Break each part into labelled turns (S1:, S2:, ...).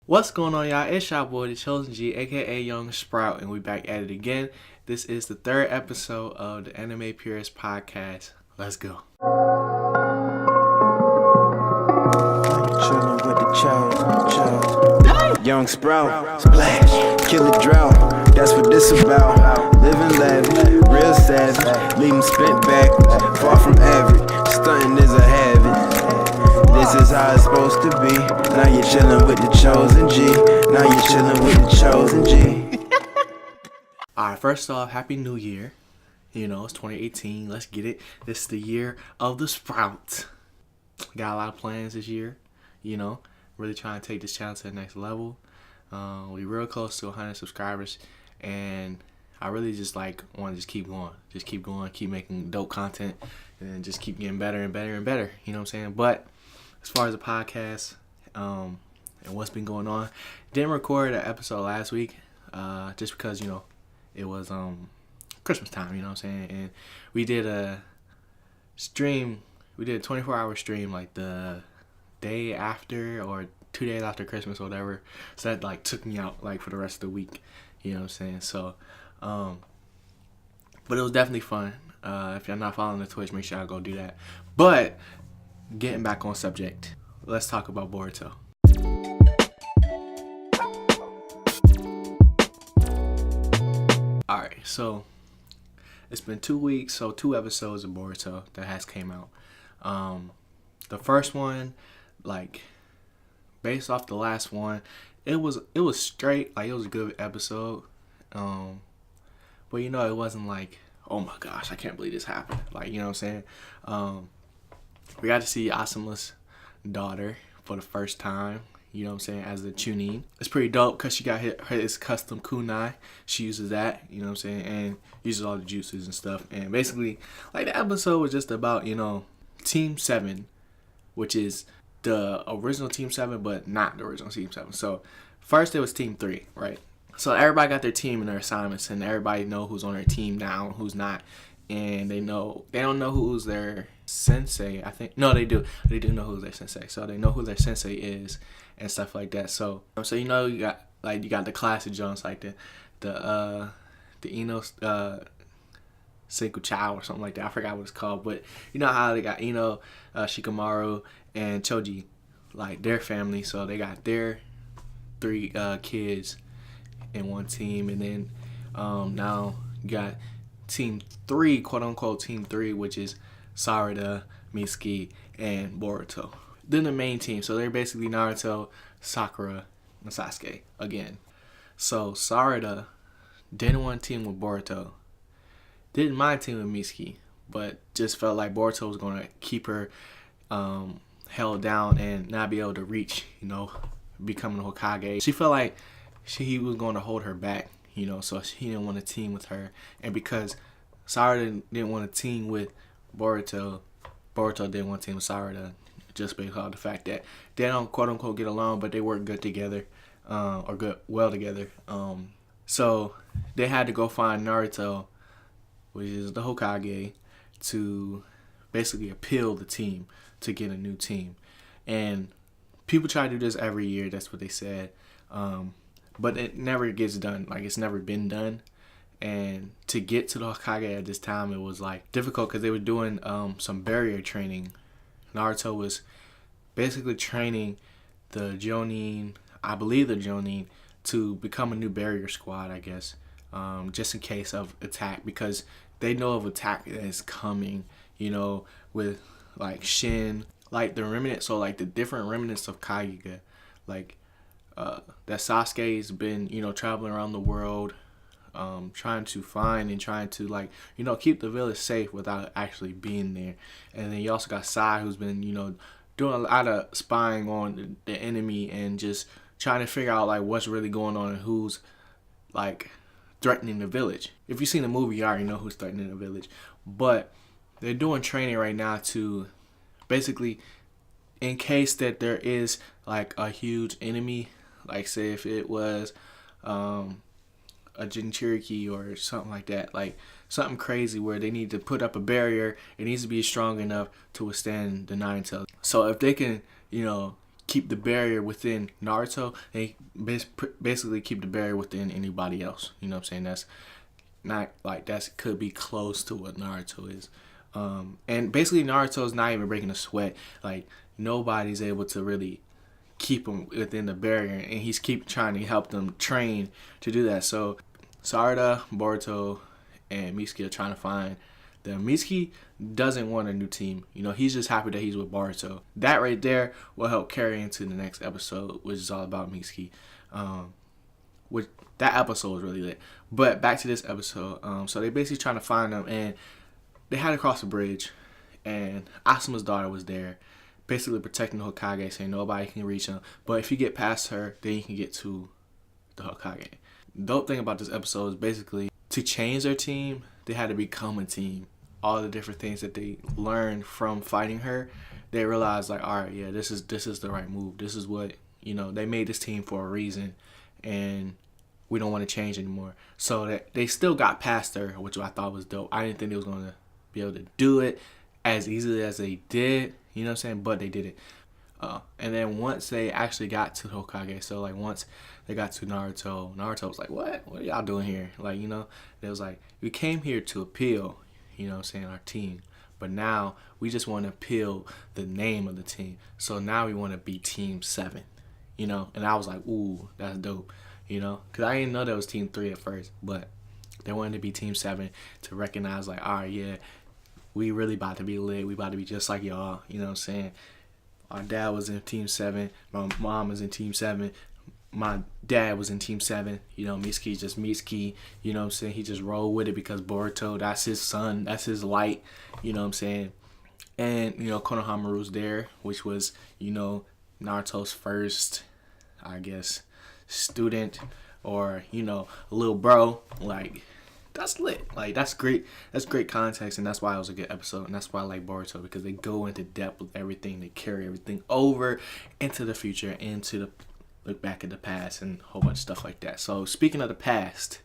S1: What's going on, y'all? It's your boy, the Chosen G, aka Young Sprout, and we back at it again. This is the third episode of the Anime Purist podcast. Let's go.
S2: Chillin' with the chosen. Young Sprout, splash, kill a drought. That's what this about. Living lavish, real savage. Leave 'em spent back, far from average. Stunting is a habit. This is how it's supposed to be. Now you're chillin' with the chosen G. Now you're chillin' with the chosen G.
S1: Alright, first off, Happy New Year. You know, it's 2018. Let's get it. This is the year of the Sprout. Got a lot of plans this year. You know, really trying to take this channel to the next level. We're real close to 100 subscribers. And I really just want to just keep going. Just keep going, keep making dope content. And then just keep getting better and better and better. You know what I'm saying? But as far as the podcast and what's been going on, didn't record an episode last week just because, you know, it was Christmas time, you know what I'm saying? And we did a stream, we did a 24-hour stream like the day after or 2 days after Christmas or whatever. So that took me out for the rest of the week, you know what I'm saying? So, but it was definitely fun. If you're not following the Twitch, make sure y'all go do that. But getting back on subject, let's talk about Boruto. Alright, so it's been 2 weeks, so 2 episodes of Boruto that has came out. The first one, based off the last one, it was straight, it was a good episode. But you know, it wasn't oh my gosh, I can't believe this happened. You know what I'm saying? We got to see Asuma's daughter for the first time, you know what I'm saying, as a Chunin. It's pretty dope because she got his custom kunai. She uses that, you know what I'm saying, and uses all the juices and stuff. And basically, the episode was just about, you know, Team 7, which is the original Team 7, but not the original Team 7. So first it was Team 3, right? So everybody got their team and their assignments, and everybody know who's on their team now and who's not. And they don't know who's their sensei. I think no, they do know who's their sensei. So they know who their sensei is and stuff like that. So you know, you got the classic Jones, the Ino Seiko Chow or something like that. I forgot what it's called, but you know how they got Ino, Shikamaru, and Choji, their family. So they got their 3 kids in one team, and then now you got Team 3, quote unquote Team 3, which is Sarada, Mitsuke, and Boruto. Then the main team, so they're basically Naruto, Sakura, and Sasuke again. So Sarada didn't want to team with Boruto, didn't mind teaming with Mitsuke, but just felt like Boruto was going to keep her held down and not be able to reach, you know, becoming Hokage. She felt like he was going to hold her back, you know, so he didn't want to team with her. And because Sarada didn't want to team with Boruto didn't want to team with Sarada, just based on the fact that they don't quote unquote get along, but they work good together, well together. So they had to go find Naruto, which is the Hokage, to basically appeal the team to get a new team. And people try to do this every year. That's what they said. But it never gets done. It's never been done. And to get to the Hokage at this time, it was difficult because they were doing some barrier training. Naruto was basically training the Jonin, I believe the Jonin, to become a new barrier squad, I guess, just in case of attack, because they know of attack that is coming, you know, with Shin, the remnants, so the different remnants of Kage, that Sasuke's been, you know, traveling around the world, trying to find and trying to you know, keep the village safe without actually being there. And then you also got Sai, who's been, you know, doing a lot of spying on the enemy and just trying to figure out what's really going on and who's threatening the village. If you've seen the movie, you already know who's threatening the village. But they're doing training right now to basically, in case that there is a huge enemy, say if it was a Jinchuriki or something like that, something crazy where they need to put up a barrier, it needs to be strong enough to withstand the Nine Tails. So if they can, you know, keep the barrier within Naruto, and basically keep the barrier within anybody else. You know what I'm saying? That's not like that could be close to what Naruto is. And basically Naruto's not even breaking a sweat. Like nobody's able to really keep him within the barrier, and he's keep trying to help them train to do that. So Sarada, Boruto, and Mitsuke are trying to find them. Mitsuke doesn't want a new team. You know, he's just happy that he's with Boruto. That right there will help carry into the next episode, which is all about Mitsuke. Which that episode was really lit. But back to this episode. So they basically trying to find them, and they had to cross a bridge, and Asuma's daughter was there, basically protecting the Hokage, saying nobody can reach him. But if you get past her, then you can get to the Hokage. The dope thing about this episode is basically to change their team, they had to become a team. All the different things that they learned from fighting her, they realized like, all right, yeah, this is the right move. This is what, you know, they made this team for a reason, and we don't want to change anymore. So that they still got past her, which I thought was dope. I didn't think they was going to be able to do it as easily as they did, you know what I'm saying? But they did it. And then once they actually got to the Hokage, so like once they got to Naruto was like, what are y'all doing here? Like, you know, they was like, we came here to appeal, you know what I'm saying, our team. But now we just want to appeal the name of the team. So now we want to be Team 7, you know? And I was like, ooh, that's dope, you know? Because I didn't know that was Team 3 at first, but they wanted to be Team 7 to recognize like, all right, yeah, we really about to be lit. We about to be just like y'all, you know what I'm saying? Our dad was in Team 7. My mom was in Team 7. My dad was in Team 7. You know, Mitsuke just Mitsuke. You know what I'm saying? He just rolled with it because Boruto, that's his son. That's his light. You know what I'm saying? And, you know, Konohamaru's there, which was, you know, Naruto's first, I guess, student or, you know, a little bro. Like, that's lit. Like, that's great. That's great context, and that's why it was a good episode, and that's why I like Boruto, because they go into depth with everything. They carry everything over into the future, into the look back at the past, and a whole bunch of stuff like that. So, speaking of the past,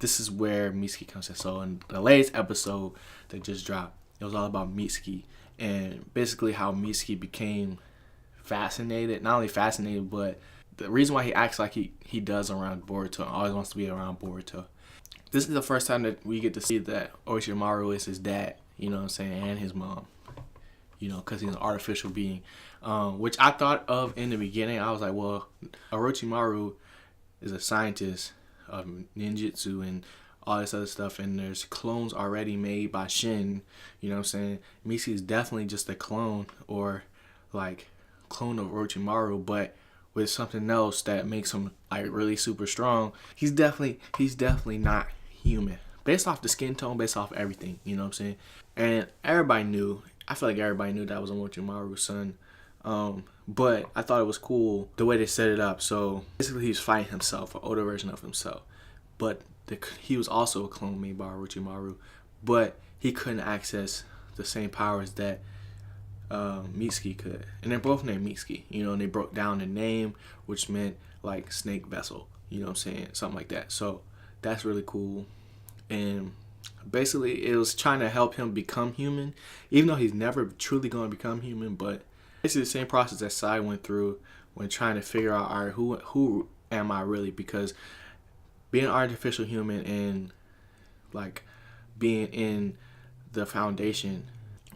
S1: this is where Mitsuke comes in. So, in the latest episode that just dropped, it was all about Mitsuke, and basically how Mitsuke became fascinated. Not only fascinated, but the reason why he acts like he does around Boruto, and always wants to be around Boruto. This is the first time that we get to see that Orochimaru is his dad, you know what I'm saying, and his mom, you know, because he's an artificial being, which I thought of in the beginning. I was like, well, Orochimaru is a scientist of ninjutsu and all this other stuff, and there's clones already made by Shin, you know what I'm saying. Mitsuki is definitely just a clone, or like clone of Orochimaru, but with something else that makes him like really super strong. He's definitely not human. Based off the skin tone, based off everything, you know what I'm saying? And everybody knew, I feel like everybody knew that was Orochimaru's son. But I thought it was cool the way they set it up. So basically he's fighting himself, an older version of himself. But he was also a clone made by Orochimaru. But he couldn't access the same powers that Mitsuke could. And they're both named Mitsuke, you know, and they broke down the name, which meant like snake vessel, you know what I'm saying? Something like that. So that's really cool. And basically it was trying to help him become human, even though he's never truly going to become human. But it's the same process that Sai went through when trying to figure out, all right, who am I really? Because being an artificial human and like being in the foundation,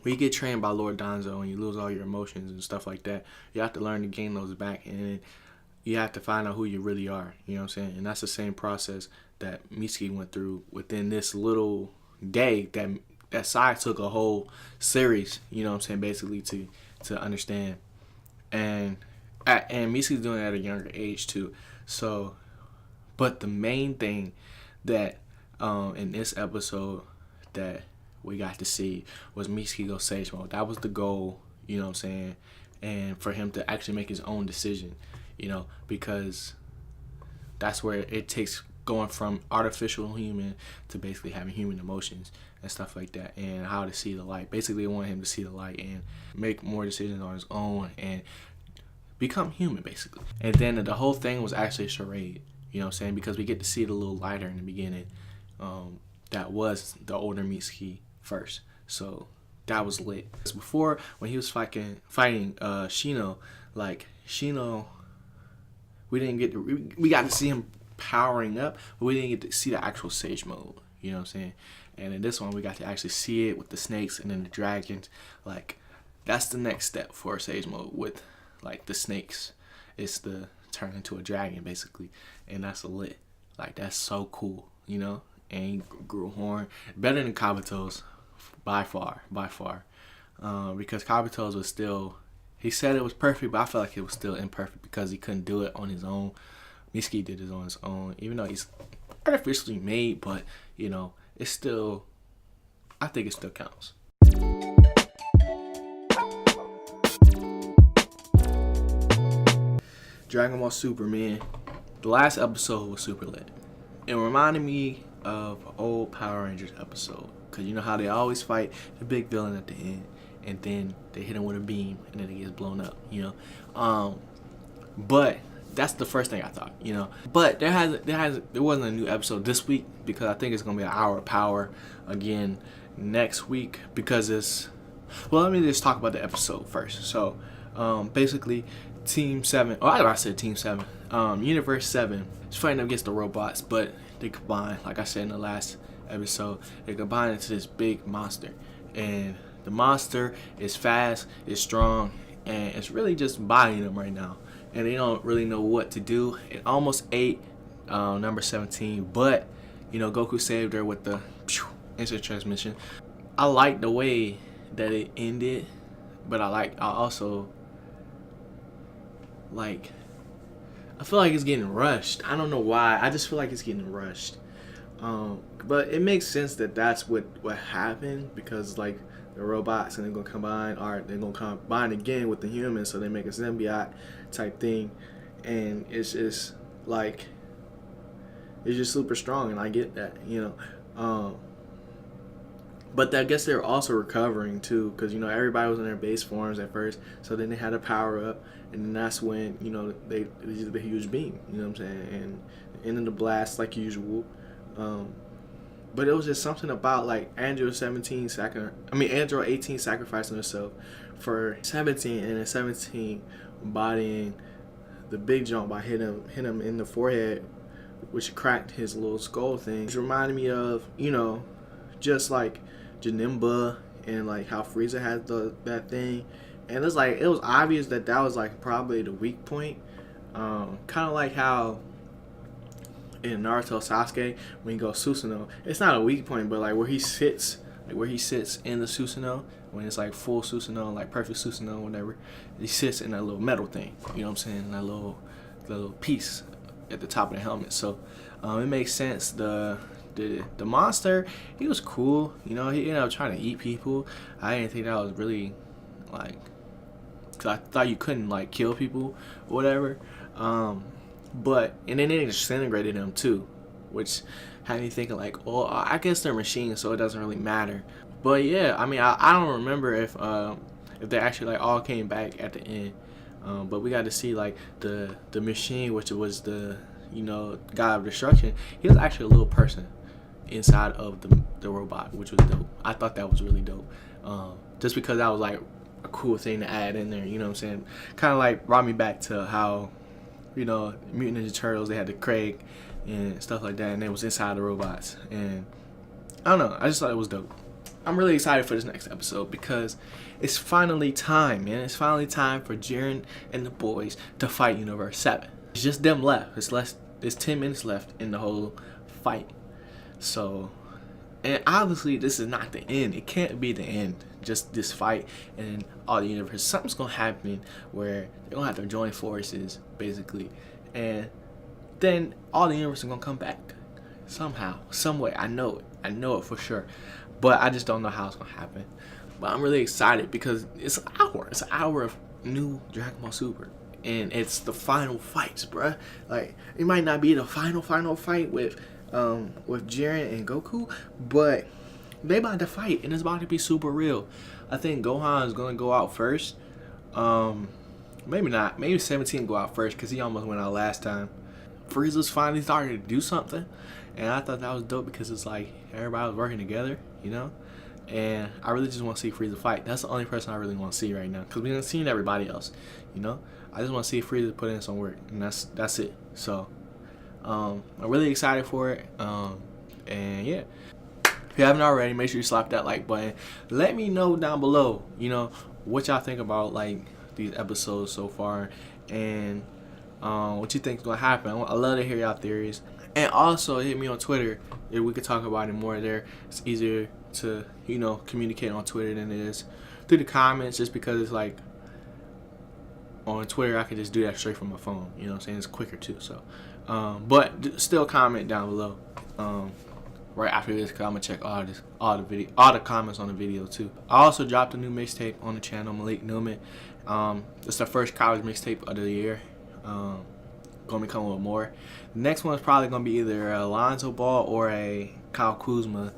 S1: when you get trained by Lord Danzo and you lose all your emotions and stuff like that, you have to learn to gain those back, and you have to find out who you really are, you know what I'm saying? And that's the same process that Mitsuke went through within this little day that Sai took a whole series, you know what I'm saying, basically to understand. And Mitsuke's doing it at a younger age too. So, but the main thing that in this episode that we got to see was Mitsuke go Sage Mode. That was the goal, you know what I'm saying? And for him to actually make his own decision, you know, because that's where it takes going from artificial human to basically having human emotions and stuff like that, and how to see the light. Basically, I want him to see the light and make more decisions on his own and become human, basically. And then the whole thing was actually a charade, you know what I'm saying? Because we get to see it a little lighter in the beginning. That was the older Mitsuke first. So that was lit. Before, when he was fighting Shino, like, Shino, we didn't get to, we got to see him powering up, but we didn't get to see the actual Sage mode. You know what I'm saying? And in this one, we got to actually see it with the snakes and then the dragons. Like, that's the next step for Sage mode with, like, the snakes. It's the turn into a dragon, basically. And that's lit. Like, that's so cool, you know? And he grew a horn. Better than Kabuto's, by far. Because Kabuto's was still, he said it was perfect, but I felt like it was still imperfect because he couldn't do it on his own. Mitsuke did it on his own, even though he's artificially made, but, you know, it's still, I think it still counts. Dragon Ball Super, man. The last episode was super lit. It reminded me of old Power Rangers episode. Because you know how they always fight the big villain at the end. And then they hit him with a beam. And then it gets blown up, you know. But that's the first thing I thought, you know. But there wasn't a new episode this week. Because I think it's going to be an hour of Power again next week. Because it's... Well, let me just talk about the episode first. So, basically... Team 7, I said Team 7, Universe 7 is fighting against the robots, but they combine, like I said in the last episode, they combine into this big monster. And the monster is fast, it's strong, and it's really just bodying them right now. And they don't really know what to do. It almost ate number 17, but, you know, Goku saved her with the instant transmission. I like the way that it ended, but I also... Like, I feel like it's getting rushed. I don't know why. I just feel like it's getting rushed. But it makes sense that that's what happened because, like, the robots and they're going to combine, or they're going to combine again with the humans, so they make a symbiote type thing. And it's just, like, it's just super strong, and I get that, you know. But I guess they're also recovering too, because, you know, everybody was in their base forms at first, so then they had to power up, and then that's when, you know, they did the huge beam, you know what I'm saying, and ended the blast like usual. But it was just something about, like, Android 18 sacrificing herself for 17, and then 17 bodying the big jump by hitting him in the forehead, which cracked his little skull thing. Which reminded me of, you know, just like Janemba and like how Frieza had that thing, and it's like it was obvious that was like probably the weak point, kind of like how in Naruto Sasuke when he goes Susanoo, it's not a weak point, but like where he sits in the Susanoo when it's like full Susanoo, like perfect Susanoo, whatever, he sits in that little metal thing, you know what I'm saying, that little piece at the top of the helmet. So it makes sense. The monster, he was cool, you know. He ended up trying to eat people. I didn't think that was really, like, because I thought you couldn't, like, kill people or whatever. But, and then they disintegrated him too, which had me thinking, like, oh, I guess they're machines, so it doesn't really matter. But yeah, I mean, I don't remember if they actually, like, all came back at the end. But we got to see, like, the machine, which was the, you know, god of destruction. He was actually a little person inside of the robot, which was dope. I thought that was really dope. Just because that was like a cool thing to add in there, you know what I'm saying? Kind of like brought me back to how, you know, Mutant Ninja Turtles, they had the Craig and stuff like that, and they was inside the robots. And I don't know, I just thought it was dope. I'm really excited for this next episode because it's finally time, man. It's finally time for Jiren and the boys to fight Universe 7. It's just them left. It's 10 minutes left in the whole fight. So, and obviously this is not the end. It can't be the end. Just this fight and all the universe. Something's gonna happen where they're gonna have to join forces, basically, and then all the universe is gonna come back somehow, some way. I know it for sure, but I just don't know how it's gonna happen. But I'm really excited because it's an hour. It's an hour of new Dragon Ball Super. And it's the final fights, bruh. Like, it might not be the final fight with Jiren and Goku, but they about to fight, and it's about to be super real. I think Gohan is gonna go out first. Maybe not. Maybe 17 go out first because he almost went out last time. Frieza's finally starting to do something, and I thought that was dope because it's like everybody was working together, you know. And I really just want to see Frieza fight. That's the only person I really want to see right now because we haven't seen everybody else, you know. I just want to see Frieza put in some work, and that's it. So I'm really excited for it. And yeah, if you haven't already, make sure you slap that like button. Let me know down below, what y'all think about like these episodes so far, and what you think is gonna happen. I love to hear y'all theories. And also hit me on Twitter if we could talk about it more there. It's easier to communicate on Twitter than it is through the comments, just because it's like on Twitter I could just do that straight from my phone. You know what I'm saying? It's quicker too. So but still comment down below right after this, because I'm gonna check all the comments on the video too. I also dropped a new mixtape on the channel, Malik Newman. It's the first college mixtape of the year. Gonna be coming with more. The next one is probably gonna be either a Alonzo Ball or a Kyle Kuzma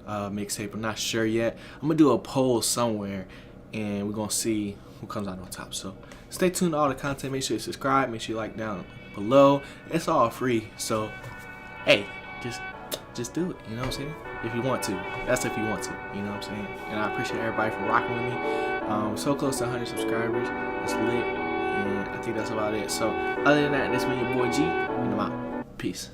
S1: mixtape. I'm not sure yet. I'm gonna do a poll somewhere, and we're gonna see who comes out on top. So stay tuned to all the content. Make sure you subscribe. Make sure you like down below. It's all free. So hey, just do it. You know what I'm saying? If you want to. That's if you want to. You know what I'm saying? And I appreciate everybody for rocking with me. We're so close to 100 subscribers. It's lit. And I think that's about it. So other than that, this been your boy G, and I'm out. Peace.